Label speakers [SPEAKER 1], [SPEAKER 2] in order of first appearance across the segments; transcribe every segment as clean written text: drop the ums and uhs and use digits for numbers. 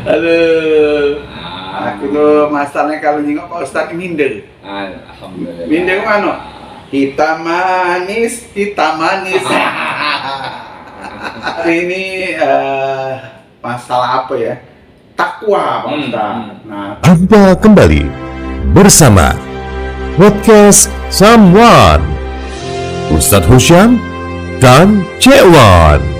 [SPEAKER 1] Aduh. Aku tuh masalahnya kalau nyingok Pak Ustadz minder.
[SPEAKER 2] Alhamdulillah.
[SPEAKER 1] Minder mana? Hitam manis, hitam manis. Hari ini masalah apa ya? Takwa, Pak Ustadz. Nah,
[SPEAKER 3] Anda kembali bersama podcast Someone Ustadz Husyam dan Cekwan.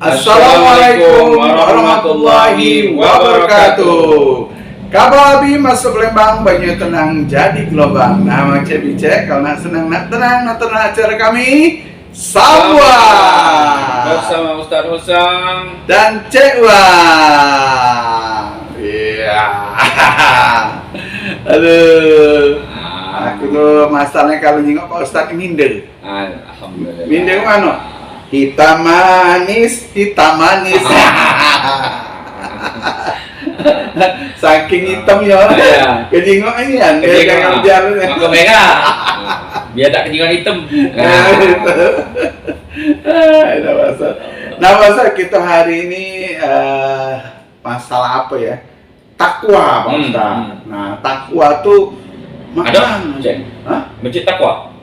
[SPEAKER 1] Assalamualaikum warahmatullahi wabarakatuh. Kabar abi masuk Lembang, banyak tenang jadi gelombang. Nama Cek kalau nak senang nak tenang acara kami Samwa
[SPEAKER 2] Bersama Ustadz Husyam
[SPEAKER 1] dan Cekwan. Iya. Aduh. Aku tuh masalahnya kalau nyingok Pak Ustadz minder.
[SPEAKER 2] Alhamdulillah.
[SPEAKER 1] Minder mana? Hitam manis, hitam manis. Saking hitam ya. Kejingok ini kan.
[SPEAKER 2] Maka mereka. Biar tak kejingan hitam.
[SPEAKER 1] Nah, masa kita hari ini masalah apa ya? Takwa, Pak Ustadz. Nah, takwa tuh
[SPEAKER 2] Ada? Cek.
[SPEAKER 1] Hah?
[SPEAKER 2] Masjid takwa.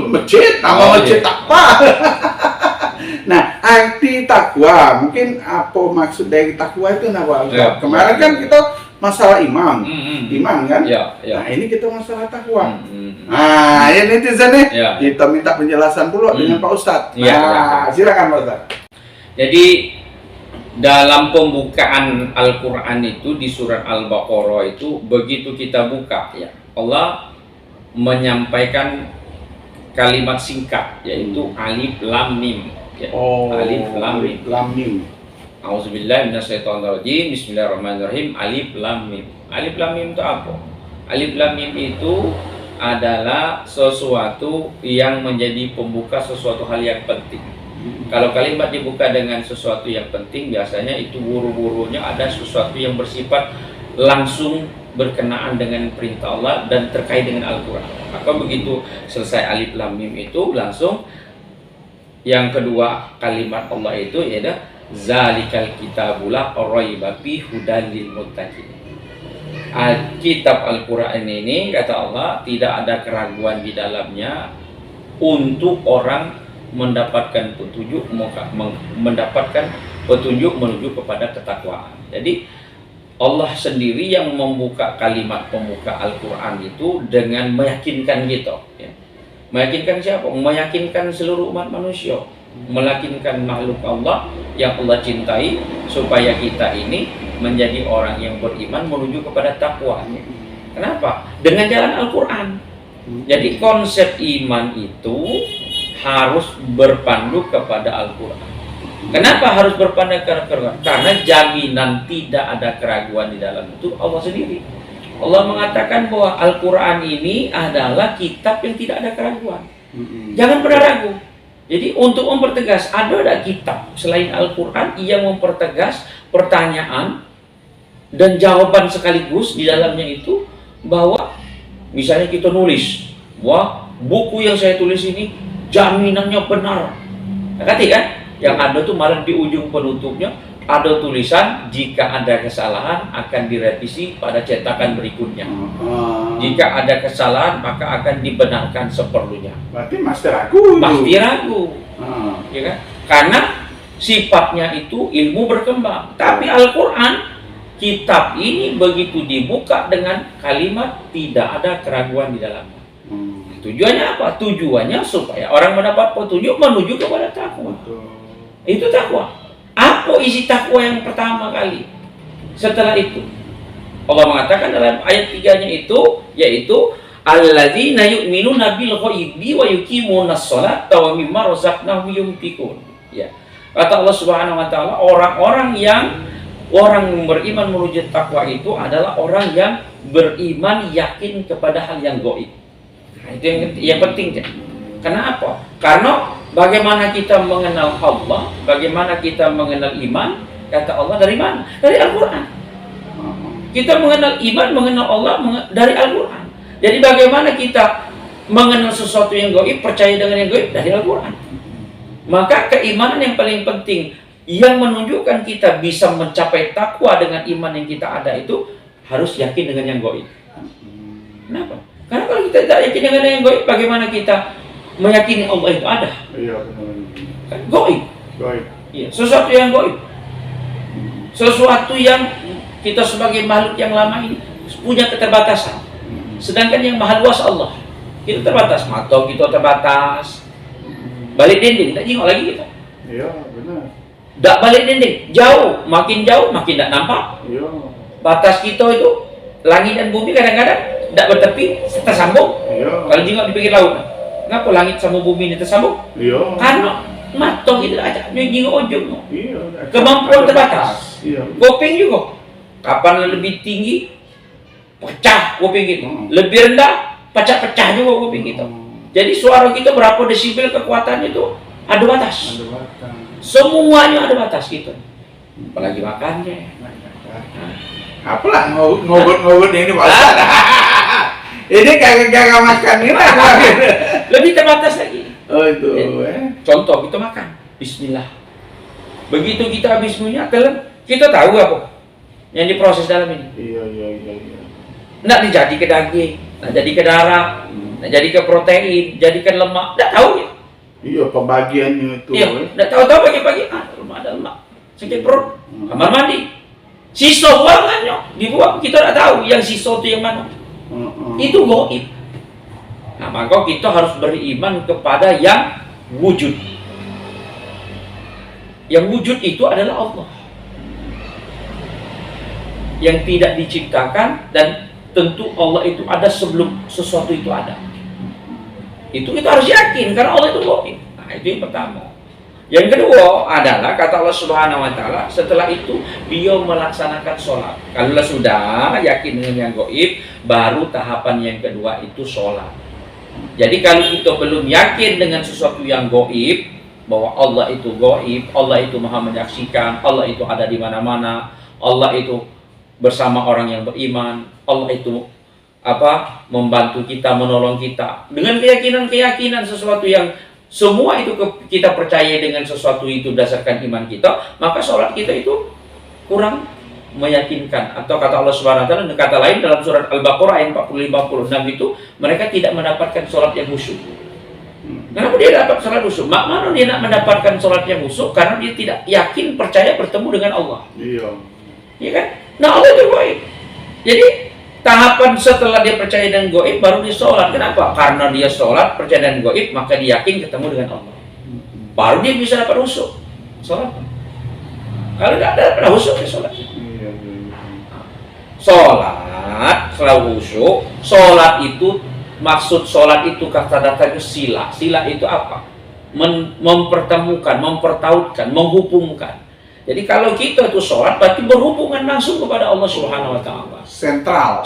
[SPEAKER 1] Masjid, nama masjid takwa. Nah, arti takwa, mungkin apa maksud dari takwa itu apa?
[SPEAKER 2] Ya,
[SPEAKER 1] Kemarin kan kita masalah imam, imam kan?
[SPEAKER 2] Ya, ya.
[SPEAKER 1] Nah, ini kita masalah takwa. Nah, ya netizen nih,
[SPEAKER 2] Ya.
[SPEAKER 1] kita minta penjelasan dulu dengan Pak Ustadz.
[SPEAKER 2] Ya,
[SPEAKER 1] Nah, silakan Pak Ustadz.
[SPEAKER 2] Jadi dalam pembukaan Al-Quran itu di surat Al-Baqarah itu begitu kita buka ya Allah menyampaikan kalimat singkat yaitu alif lam mim ya. Alif lam mim. Auzubillahi minasyaitonirrajim. Bismillahirrahmanirrahim. Alif lam mim. Alif lam mim itu apa? Alif lam mim itu adalah sesuatu yang menjadi pembuka sesuatu hal yang penting. Kalau kalimat dibuka dengan sesuatu yang penting, biasanya itu buru-burunya ada sesuatu yang bersifat langsung berkenaan dengan perintah Allah dan terkait dengan Al-Quran. Maka begitu selesai alif lam mim itu langsung yang kedua kalimat Allah itu yaitu zalikal kitabula raiba fi hudal lil muttaqin. Kitab Al-Quran ini kata Allah tidak ada keraguan di dalamnya untuk orang mendapatkan petunjuk menuju kepada ketakwaan. Jadi Allah sendiri yang membuka kalimat pembuka Al-Quran itu dengan meyakinkan gitu ya. Meyakinkan siapa? Meyakinkan seluruh umat manusia, meyakinkan makhluk Allah yang Allah cintai supaya kita ini menjadi orang yang beriman menuju kepada takwa. Kenapa? Dengan jalan Al-Quran. Jadi konsep iman itu harus berpandu kepada Al-Quran. Kenapa harus berpandu kepada Al-Quran? Karena jaminan tidak ada keraguan di dalam itu Allah sendiri. Allah mengatakan bahwa Al-Quran ini adalah kitab yang tidak ada keraguan. Jangan pernah ragu. Jadi untuk mempertegas, ada kitab selain Al-Quran yang mempertegas pertanyaan dan jawaban sekaligus di dalamnya itu bahwa misalnya kita nulis, wah buku yang saya tulis ini jaminannya benar. Ngerti kan? Yang ada tuh malah di ujung penutupnya ada tulisan jika ada kesalahan akan direvisi pada cetakan berikutnya. Jika ada kesalahan maka akan dibenarkan seperlunya.
[SPEAKER 1] Berarti masih ragu.
[SPEAKER 2] Pasti ragu. Ya kan? Karena sifatnya itu ilmu berkembang. Tapi Al-Quran kitab ini begitu dibuka dengan kalimat tidak ada keraguan di dalamnya. Tujuannya apa? Tujuannya supaya orang mendapat petunjuk menuju kepada takwa. Itu takwa. Apa isi takwa yang pertama kali? Setelah itu Allah mengatakan dalam ayat 3-nya itu yaitu alladzina yu'minuna bil ghaibi wa yuqimunas sholata wa mimma razaqnahum yunfiqun. Ya. Kata Allah Subhanahu wa taala, orang yang beriman menuju takwa itu adalah orang yang beriman yakin kepada hal yang gaib. Nah, itu yang penting. Kenapa? Karena bagaimana kita mengenal Allah, bagaimana kita mengenal iman, kata Allah dari mana? Dari Al-Quran. Kita mengenal iman, mengenal Allah dari Al-Quran. Jadi bagaimana kita mengenal sesuatu yang gaib, percaya dengan yang gaib dari Al-Quran. Maka keimanan yang paling penting yang menunjukkan kita bisa mencapai takwa dengan iman yang kita ada itu harus yakin dengan yang gaib. Kenapa? Karena kalau kita tidak yakin dengan yang gaib, bagaimana kita meyakini Allah itu ada?
[SPEAKER 1] Iya, benar.
[SPEAKER 2] Kan gaib.
[SPEAKER 1] Gaib.
[SPEAKER 2] Iya, sesuatu yang gaib. Sesuatu yang kita sebagai makhluk yang lama ini punya keterbatasan. Sedangkan yang maha luas Allah, kita terbatas. Mata kita terbatas. Balik dinding, tak jengok lagi kita.
[SPEAKER 1] Iya, benar.
[SPEAKER 2] Tak balik dinding, jauh, makin tak nampak.
[SPEAKER 1] Iya.
[SPEAKER 2] Batas kita itu, langit dan bumi kadang-kadang tak bertepi, tersambung.
[SPEAKER 1] Iya.
[SPEAKER 2] Kalau jengok di pinggir laut, kenapa langit sama bumi ini tersambung?
[SPEAKER 1] Iya.
[SPEAKER 2] Karena mata kita ajak jengok ujung.
[SPEAKER 1] Iya.
[SPEAKER 2] Kemampuan terbatas.
[SPEAKER 1] Iya.
[SPEAKER 2] Kuping juga. Kapan lebih tinggi, pecah kuping kita.
[SPEAKER 1] Hmm.
[SPEAKER 2] Lebih rendah, pecah-pecah juga kuping kita. Jadi suara kita berapa desibel kekuatannya itu ada batas.
[SPEAKER 1] Ada batang.
[SPEAKER 2] Semuanya ada batas gitu. Apalagi makannya.
[SPEAKER 1] Apalah ngobrol ini Pak Ustaz. Ini kagak makan ini lah.
[SPEAKER 2] Lebih terbatas lagi.
[SPEAKER 1] Oh itu.
[SPEAKER 2] Contoh kita makan. Bismillah. Begitu kita habis punya telan, kita tahu apa yang diproses dalam ini.
[SPEAKER 1] Iya.
[SPEAKER 2] Nggak dijadi ke daging, nggak jadi ke darah, nggak jadi ke protein, jadikan lemak. Nggak tahu ya.
[SPEAKER 1] Iya pembagiannya itu.
[SPEAKER 2] Iya, nggak tahu-tahu pagi-pagi. Lemak ada lemak. Sakit perut, kamar mandi. Sisa buangannya dibuang, kita nggak tahu yang sisa itu yang mana. Itu gaib. Nah, maka kita harus beriman kepada yang wujud. Yang wujud itu adalah Allah. Yang tidak diciptakan dan tentu Allah itu ada sebelum sesuatu itu ada. Itu kita harus yakin karena Allah itu gaib. Nah, itu yang pertama. Yang kedua adalah kata Allah Subhanahu wa taala, setelah itu dia melaksanakan sholat. Kalau sudah yakin dengan yang gaib, baru tahapan yang kedua itu sholat. Jadi kalau kita belum yakin dengan sesuatu yang gaib, bahwa Allah itu gaib, Allah itu maha menyaksikan, Allah itu ada di mana-mana, Allah itu bersama orang yang beriman, Allah itu membantu kita, menolong kita. Dengan keyakinan-keyakinan sesuatu yang semua itu kita percaya dengan sesuatu itu dasarkan iman kita, maka sholat kita itu kurang meyakinkan. Atau kata Allah Subhanahu wa taala, kata lain dalam surat Al-Baqarah ayat 45-46 itu, mereka tidak mendapatkan sholat yang khusyuk. Kenapa dia dapat sholat khusyuk? Mana dia nak mendapatkan sholat yang khusyuk? Karena dia tidak yakin, percaya bertemu dengan Allah.
[SPEAKER 1] Iya.
[SPEAKER 2] Iya kan? Nah, Allah itu gaib. Jadi tahapan setelah dia percaya dengan gaib baru dia sholat. Kenapa? Karena dia sholat, percaya dengan gaib, maka dia yakin ketemu dengan Allah. Baru dia bisa dapat khusyuk. Sholat. Kalau tidak dapat khusyuk, dia sholat. Sholat, selalu khusyuk. Sholat itu, maksud sholat itu kata-katanya sila. Sila itu apa? Mempertemukan, mempertautkan, menghubungkan. Jadi kalau kita itu sholat, berarti berhubungan langsung kepada Allah Subhanahu wa taala.
[SPEAKER 1] Sentral.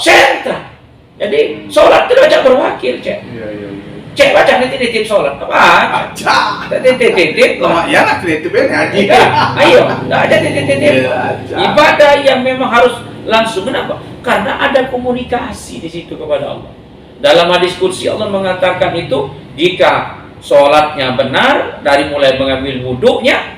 [SPEAKER 2] Jadi sholat itu baca berwakil, Cek.
[SPEAKER 1] Iya.
[SPEAKER 2] Cek baca nitip sholat. Apa?
[SPEAKER 1] Baca.
[SPEAKER 2] Titip.
[SPEAKER 1] Lama ya nak kreatifnya ngaji.
[SPEAKER 2] Ayo, nggak ada titip.
[SPEAKER 1] Baca.
[SPEAKER 2] Ibadah yang memang harus langsung. Kenapa? Karena ada komunikasi di situ kepada Allah. Dalam hadis qudsi Allah mengatakan itu, jika sholatnya benar dari mulai mengambil wudhunya,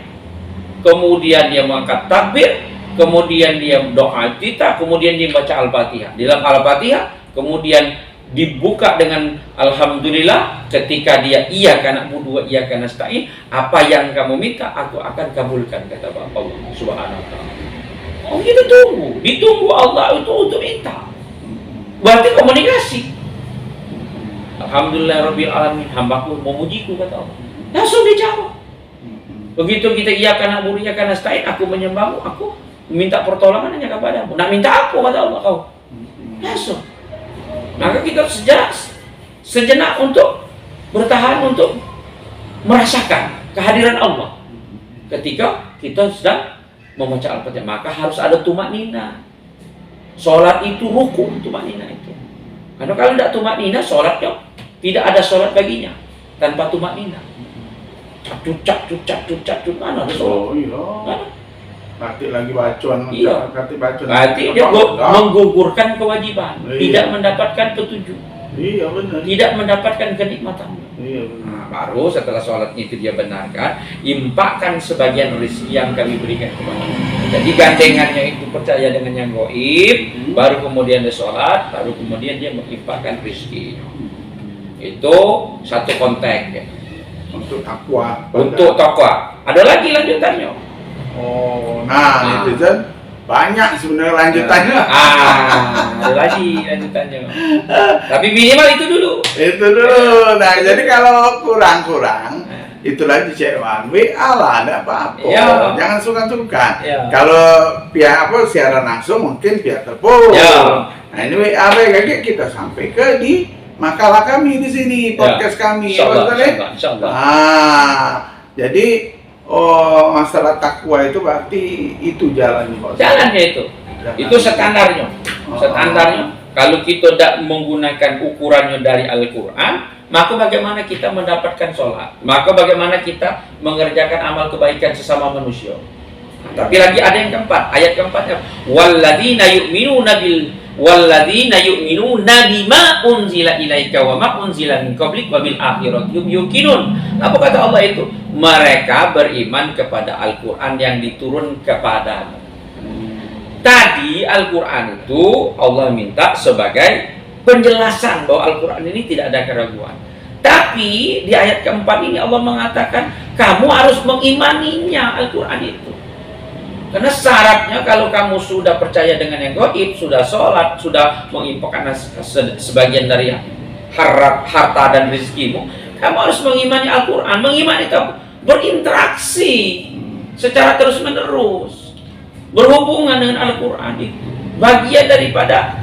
[SPEAKER 2] kemudian dia mengangkat takbir, kemudian dia doa kita, kemudian dia baca Al-Fatihah. Di dalam Al-Fatihah kemudian dibuka dengan Alhamdulillah, ketika dia iyyaka na'budu wa iyyaka nasta'in, apa yang kamu minta aku akan kabulkan, kata Allah Subhanahu wa taala. Oh, kita ditunggu Allah itu untuk minta. Berarti komunikasi. Alhamdulillah Rabbil Alamin, hambaku memujiku, kata Allah. Langsung dijawab. Begitu kita iyyaka na'budu wa iyyaka nasta'in, aku menyembahmu, aku minta pertolongan hanya kepadamu. Nak minta apa, kata Allah kau? Langsung. Maka kita sejenak untuk bertahan, untuk merasakan kehadiran Allah. Ketika kita sedang membaca Al-Fatihah, maka harus ada tumaknina. Sholat itu rukun, tumaknina itu. Karena kalau tidak tumaknina, sholatnya tidak ada sholat baginya tanpa tumaknina. Cucak, mana ada sholat?
[SPEAKER 1] Oh iya. Nanti lagi bacaan.
[SPEAKER 2] Iya.
[SPEAKER 1] Nanti bacaan.
[SPEAKER 2] Berarti dia menggugurkan kewajiban, tidak mendapatkan petunjuk.
[SPEAKER 1] Iya benar.
[SPEAKER 2] tidak mendapatkan kenikmatannya.
[SPEAKER 1] Iya benar.
[SPEAKER 2] Nah, baru setelah sholat itu dia benarkan, impakkan sebagian rezeki yang kami berikan kepada. Jadi gandengannya itu percaya dengan yang gaib, baru kemudian dia sholat, baru kemudian dia mengimpakkan rezeki. Itu satu konteks ya.
[SPEAKER 1] Untuk takwa.
[SPEAKER 2] Untuk takwa. Ada lagi lanjutannya.
[SPEAKER 1] Oh, nah itu kan banyak sebenarnya lanjutannya.
[SPEAKER 2] Ada lagi lanjutannya. Tapi minimal itu dulu.
[SPEAKER 1] Itu dulu. Nah, jadi kalau kurang-kurang itu lagi cewek WA lah, ada apa-apa.
[SPEAKER 2] Ya.
[SPEAKER 1] Jangan sungkan-sungkan.
[SPEAKER 2] Ya.
[SPEAKER 1] Kalau pihak siaran langsung mungkin pihak telepon.
[SPEAKER 2] Ya.
[SPEAKER 1] Nah, ini WA kita sampai ke di makalah kami di sini, podcast kami.
[SPEAKER 2] Insyaallah,
[SPEAKER 1] Betul, ya?
[SPEAKER 2] insyaallah.
[SPEAKER 1] Jadi masalah takwa itu berarti itu jalannya, Pak.
[SPEAKER 2] Jalannya itu. Itu standarnya. Standarnya. Kalau kita tidak menggunakan ukurannya dari Al-Quran, maka bagaimana kita mendapatkan sholat? Maka bagaimana kita mengerjakan amal kebaikan sesama manusia? Tapi lagi ada yang keempat, ayat keempatnya, walladzina yu'minuna bima unzila ilaika wa ma unzila min qablik wa bil akhirati hum yuqinun. Apa kata Allah itu? Mereka beriman kepada Al-Quran yang diturun kepadamu. Tadi Al-Quran itu Allah minta sebagai penjelasan bahwa Al-Quran ini tidak ada keraguan. Tapi di ayat keempat ini Allah mengatakan kamu harus mengimaninya Al-Quran itu. Karena syaratnya kalau kamu sudah percaya dengan yang gaib, sudah sholat, sudah menginfakkan sebagian dari harta dan rezekimu, kamu harus mengimani Al-Quran. Mengimani kamu berinteraksi secara terus-menerus, berhubungan dengan Al-Quran itu bagian daripada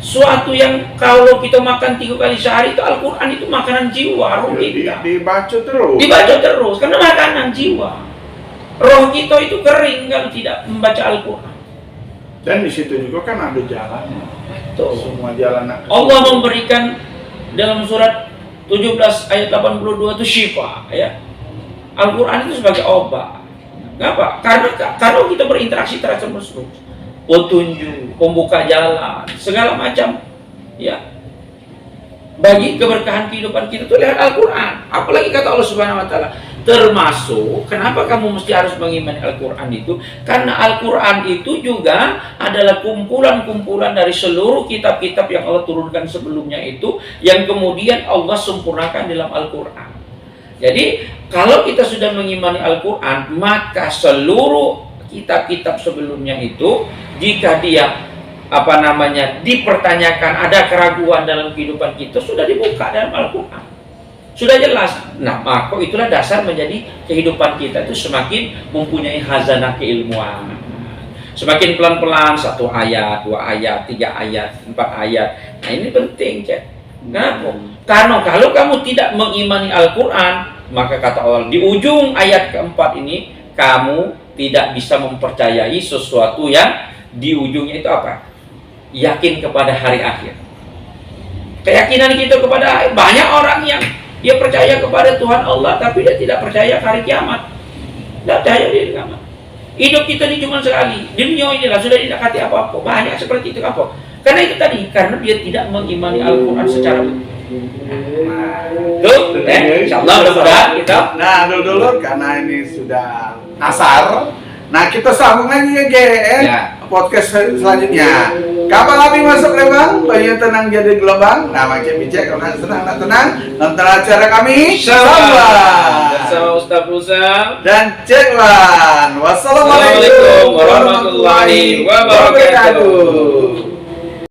[SPEAKER 2] suatu yang kalau kita makan 3 kali sehari itu Al-Quran itu makanan jiwa, roh kita.
[SPEAKER 1] Dibaca terus.
[SPEAKER 2] Dibaca terus karena makanan jiwa. Roh kita itu kering kalau tidak membaca Al-Quran.
[SPEAKER 1] Dan di situ juga kan ada jalannya.
[SPEAKER 2] Betul.
[SPEAKER 1] Semua jalan.
[SPEAKER 2] Allah memberikan dalam surat 17 ayat 82 itu syifa, ya. Al-Quran itu sebagai obat. Kenapa? Karena kita berinteraksi terus. Petunjuk, pembuka jalan, segala macam, ya. Bagi keberkahan kehidupan kita itu lewat Al-Quran. Apalagi kata Allah Subhanahu Wa Taala. Termasuk kenapa kamu mesti harus mengimani Al-Quran itu? Karena Al-Quran itu juga adalah kumpulan-kumpulan dari seluruh kitab-kitab yang Allah turunkan sebelumnya itu, yang kemudian Allah sempurnakan dalam Al-Quran. Jadi kalau kita sudah mengimani Al-Quran, maka seluruh kitab-kitab sebelumnya itu, jika dia dipertanyakan, ada keraguan dalam kehidupan kita, sudah dibuka dalam Al-Quran. Sudah jelas. Nah, maka itulah dasar menjadi kehidupan kita itu semakin mempunyai khazanah keilmuan. Semakin pelan-pelan 1 ayat, 2 ayat, 3 ayat, 4 ayat. Nah, ini penting, Cek. Kenapa? Karena kalau kamu tidak mengimani Al-Quran, maka kata Allah di ujung ayat keempat ini, kamu tidak bisa mempercayai sesuatu yang di ujungnya itu apa? Yakin kepada hari akhir. Keyakinan kita kepada banyak orang yang dia percaya kepada Tuhan Allah, tapi dia tidak percaya hari kiamat. Tidak percaya di kiamat. Hidup kita ini cuma sekali. Di dunia inilah sudah tidak kati apa-apa. Banyak seperti itu apa? Karena itu tadi, karena dia tidak mengimani Al-Quran secara betul. Insyaallah mudah-mudahan kita.
[SPEAKER 1] Nah, dulu karena ini sudah nasar. Nah, kita sambung lagi ya, podcast selanjutnya. Kapan lagi masuk Lembang, banyak tenang jadi gelombang. Nah, Cek Bicek, kalau senang tenang, nonton acara kami.
[SPEAKER 2] Salam. Bersama Ustaz Musa
[SPEAKER 1] dan Cek Wan. Wassalamualaikum
[SPEAKER 2] warahmatullahi wabarakatuh.